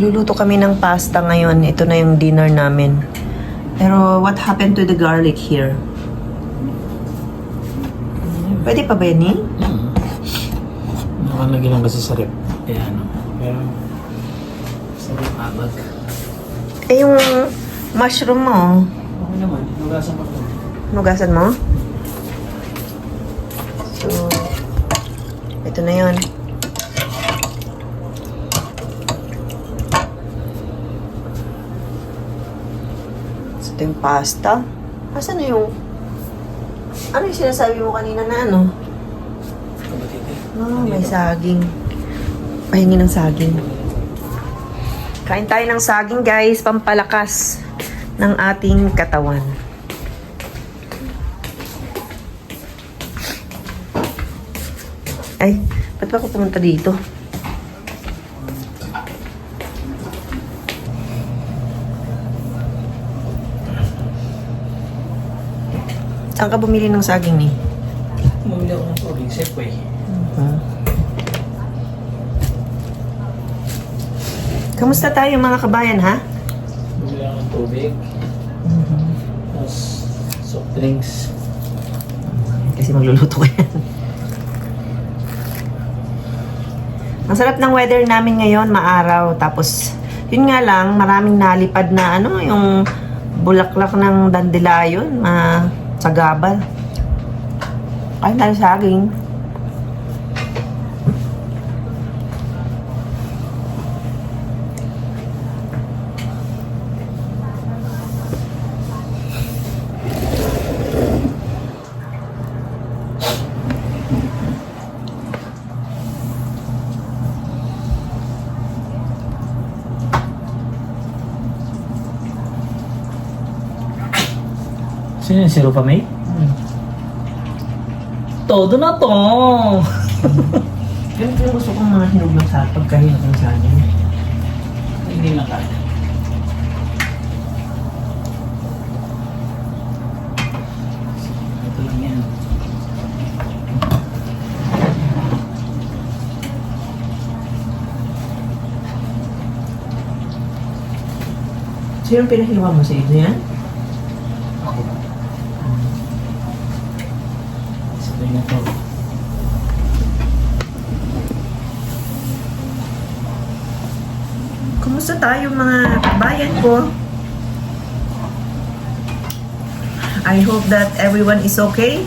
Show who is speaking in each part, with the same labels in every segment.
Speaker 1: Magluluto kami ng pasta ngayon. Ito na yung dinner namin. Pero what happened to the garlic here? Pwede pa ba yan eh?
Speaker 2: Nakalagay lang kasi sa rep. Kaya ano. Pero sa rep abag.
Speaker 1: Eh yung mushroom mo,
Speaker 2: Okay naman. Nugasan ko naman.
Speaker 1: nugasan mo? So, ito na yun. So, ito yung pasta. Asan na yung... Ano yung sinasabi mo kanina na ano? Oh, may saging. Pahingi ng saging. Kain tayo ng saging, guys. Pampalakas ng ating katawan. Ay, ba't ba ako pumunta dito? Saan ka bumili ng saging ni?
Speaker 2: Bumili ako ng tubig. Safeway.
Speaker 1: Kamusta tayo mga kabayan, ha?
Speaker 2: Bumili ako ng tubig. Tapos soft drinks.
Speaker 1: Kasi magluluto ko yan. Masarap ng weather namin ngayon, maaraw. Tapos, yun nga lang, maraming nalipad na ano, yung bulaklak ng dandelion, sagabal. Ay, tayo saging.
Speaker 2: Sino yung sirupa, May? Todo na to!
Speaker 1: Pero gusto kong mga hinog ng saging, pagkahinog ng saging.
Speaker 2: Hindi na kaya. Ito lang yan.
Speaker 1: So yung pinahiwa mo sa ito yan?
Speaker 2: Ako. Sabay na to.
Speaker 1: Kumusta tayo mga kabayan ko? I hope that everyone is okay.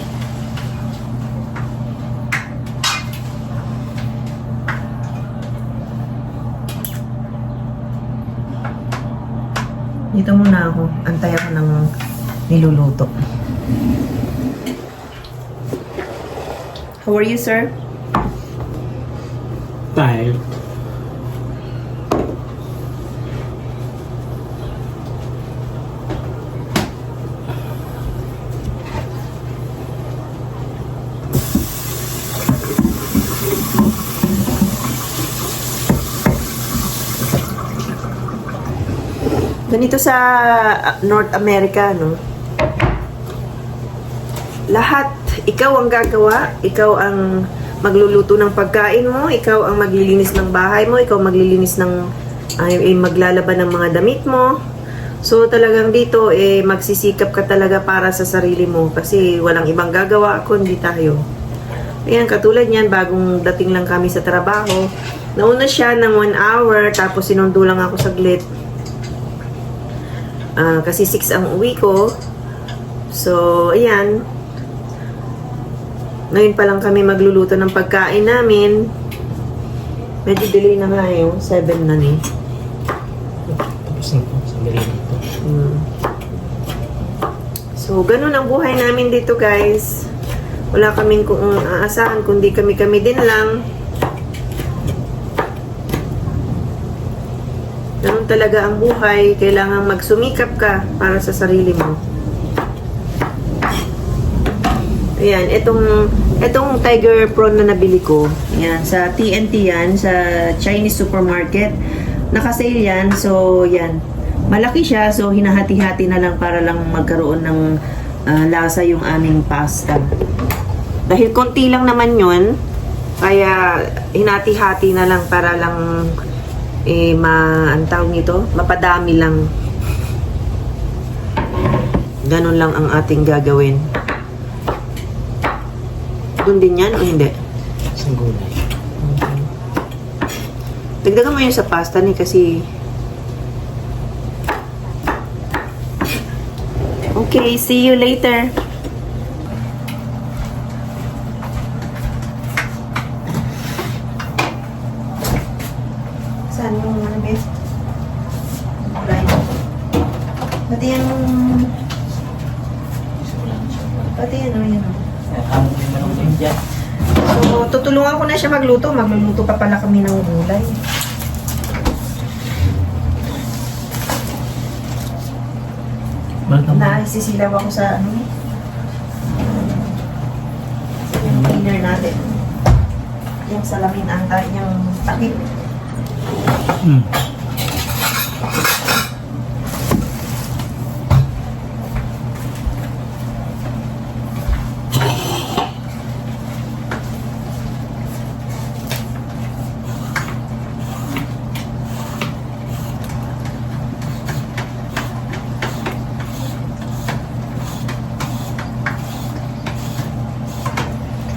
Speaker 1: Dito muna ako. Antay ako ng niluluto. How are you, sir?
Speaker 2: Tired.
Speaker 1: Ganito sa North America, no? Lahat, ikaw ang gagawa, ikaw ang magluluto ng pagkain mo, ikaw ang maglilinis ng bahay mo, ikaw maglilinis ng, maglalaban ng mga damit mo. So talagang dito, magsisikap ka talaga para sa sarili mo kasi walang ibang gagawa kundi tayo. Ayan, katulad niyan, bagong dating lang kami sa trabaho. Nauna siya ng 1 hour, tapos sinundo lang ako saglit. Kasi 6 ang uwi ko. So, ayan. Ngayon pa lang kami magluluto ng pagkain namin. Medyo delay na nga yung 7 na ni.
Speaker 2: Tapos na po. Sandali na ito.
Speaker 1: So, ganun ang buhay namin dito, guys. Wala kaming kung aasahan, kundi kami din lang. Ganun talaga ang buhay. Kailangan magsumikap ka para sa sarili mo. Ayan, itong Tiger Prawn na nabili ko. Ayan, sa TNT yan, sa Chinese supermarket. Naka-sale yan. So, yan. Malaki siya. So, hinahati-hati na lang para lang magkaroon ng lasa yung aming pasta. Dahil konti lang naman yun, kaya hinati-hati na lang para lang ang tawag nito, mapadami lang. Ganun lang ang ating gagawin. Doon din yan o hindi?
Speaker 2: Isang gulay.
Speaker 1: Dagdagan mo yun sa pasta ni kasi... Okay, see you later. Saan yung ano, best? Right. Pati yung... Pati yan, o yan.
Speaker 2: Ang manong din dyan.
Speaker 1: So, tutulungan ko na siya magluto. Magluluto pa pala kami ng gulay. Naisisilaw ako sa ano. Yung cleaner natin. Yung salamin ata, yung takip.
Speaker 2: Hmm.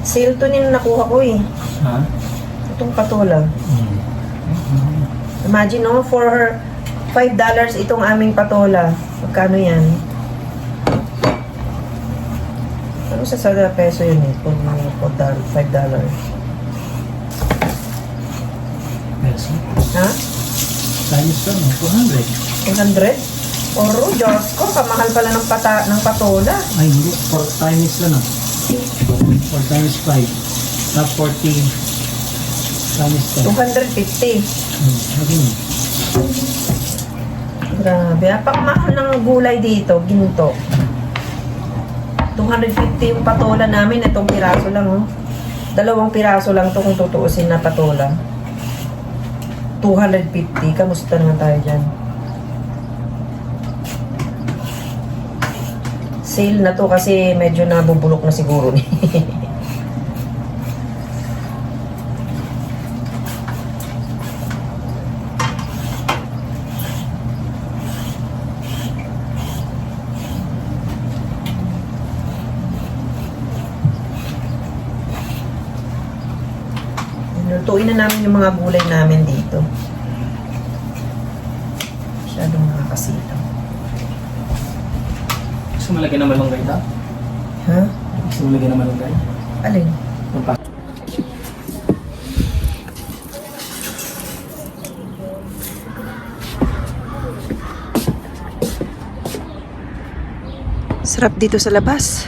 Speaker 1: Sale to nyung nakuha ko eh.
Speaker 2: Ha?
Speaker 1: Itong patola.
Speaker 2: Hmm.
Speaker 1: Imagine no, for $5 itong aming patola. Magkano yan? Ano sa sada peso yun eh? Kung $5.
Speaker 2: Peso.
Speaker 1: Ha?
Speaker 2: Times lang, 200.
Speaker 1: 100? Oro, Diyos ko, kamahal pala ng, patola.
Speaker 2: Ay, hindi. 4 times lang. 4 times 5. Not 40 times 10.
Speaker 1: 250.
Speaker 2: Lagi mo.
Speaker 1: Grabe. Apakmahal ng gulay dito, ginto. 250 yung patola namin. Itong piraso lang, oh. 2 piraso lang to kung tutuusin na patola. 250. Kamusta naman tayo dyan? Sale na to kasi medyo nabubulok na siguro ni. Lutuin na namin yung mga gulay namin dito. Masyadong nakakasilaw.
Speaker 2: Gusto mo lagyan ng malunggay daw?
Speaker 1: Ha?
Speaker 2: Gusto mo lagyan ng malunggay?
Speaker 1: Alin? Sarap dito sa labas.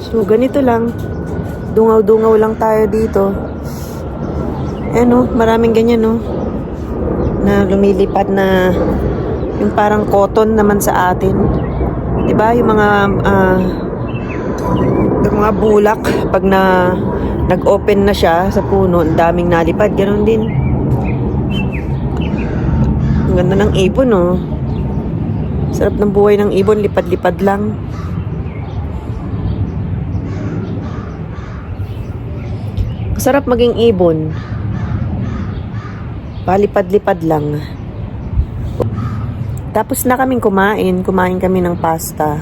Speaker 1: So, ganito lang. Dungaw-dungaw lang tayo dito. Maraming ganyan, no? Na lumilipad na yung parang cotton naman sa atin. Diba? Yung mga bulak, pag nag-open na siya sa puno, ang daming nalipad. Ganon din. Ang ganda ng ibon, no? Sarap ng buhay ng ibon, lipad-lipad lang. Sarap maging ibon. Palipad-lipad lang. Tapos na kaming kumain. Kumain kami ng pasta.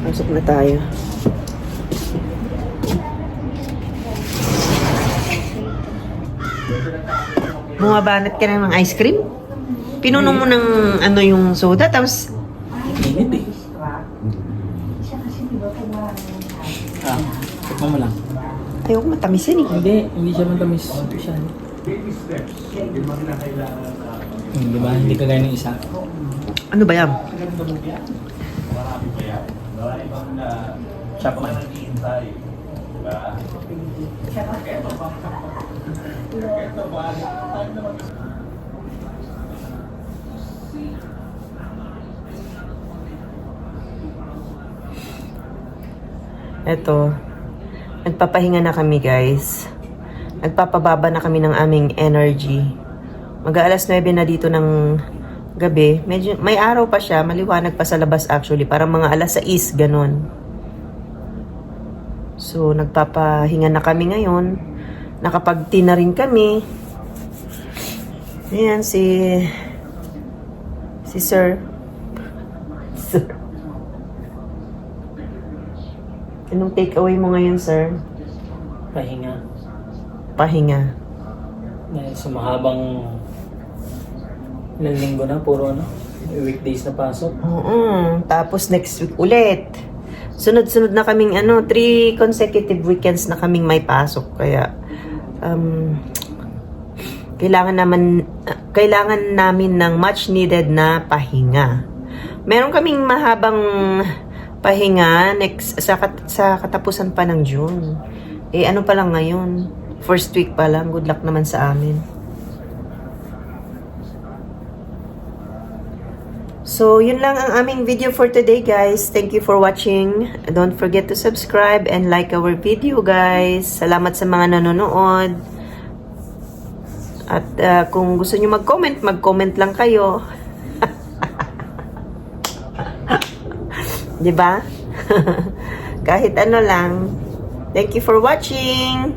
Speaker 1: Pasok na tayo. Bumabanat ka na ng ice cream? Pinuno mo ng yung soda, tapos...
Speaker 2: Init eh. Tikman mo lang.
Speaker 1: Ayoko matamisin eh.
Speaker 2: Hindi siya matamis. Siya. Di ba? Hindi kagaya ng isa.
Speaker 1: Ano ba yan?
Speaker 2: Chapman.
Speaker 1: Eto, nagpapahinga na kami guys. Nagpapababa na kami ng aming energy. Mag-aalas 9 na dito ng gabi. Medyo, may araw pa siya, maliwanag pa sa labas actually. Parang mga alas 6, ganun. So, nagpapahinga na kami ngayon. Nakapag-tea na rin kami. Ayan, si Sir. Sir. Anong take away mo ngayon, sir?
Speaker 2: Pahinga.
Speaker 1: Pahinga.
Speaker 2: Dahil sa mahabang ilang linggo na, puro weekdays na pasok.
Speaker 1: Oo. Tapos next week ulit. Sunod-sunod na kaming 3 consecutive weekends na kaming may pasok. Kaya, kailangan namin ng much needed na pahinga. Meron kaming mahabang pahinga sa katapusan pa ng June. Ano pa lang ngayon? First week pa lang. Good luck naman sa amin. So, yun lang ang aming video for today, guys. Thank you for watching. Don't forget to subscribe and like our video, guys. Salamat sa mga nanonood. At kung gusto nyo mag-comment lang kayo. Diba? Kahit ano lang. Thank you for watching.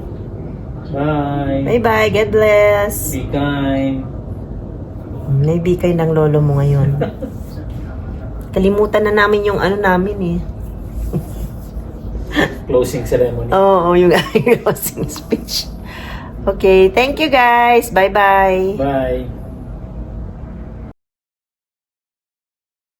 Speaker 2: Bye.
Speaker 1: Bye-bye. God bless.
Speaker 2: Be kind.
Speaker 1: Naibigay ng lolo mo ngayon. Kalimutan na namin yung namin eh.
Speaker 2: Closing ceremony.
Speaker 1: Oo, yung closing speech. Okay, thank you guys. Bye-bye.
Speaker 2: Bye.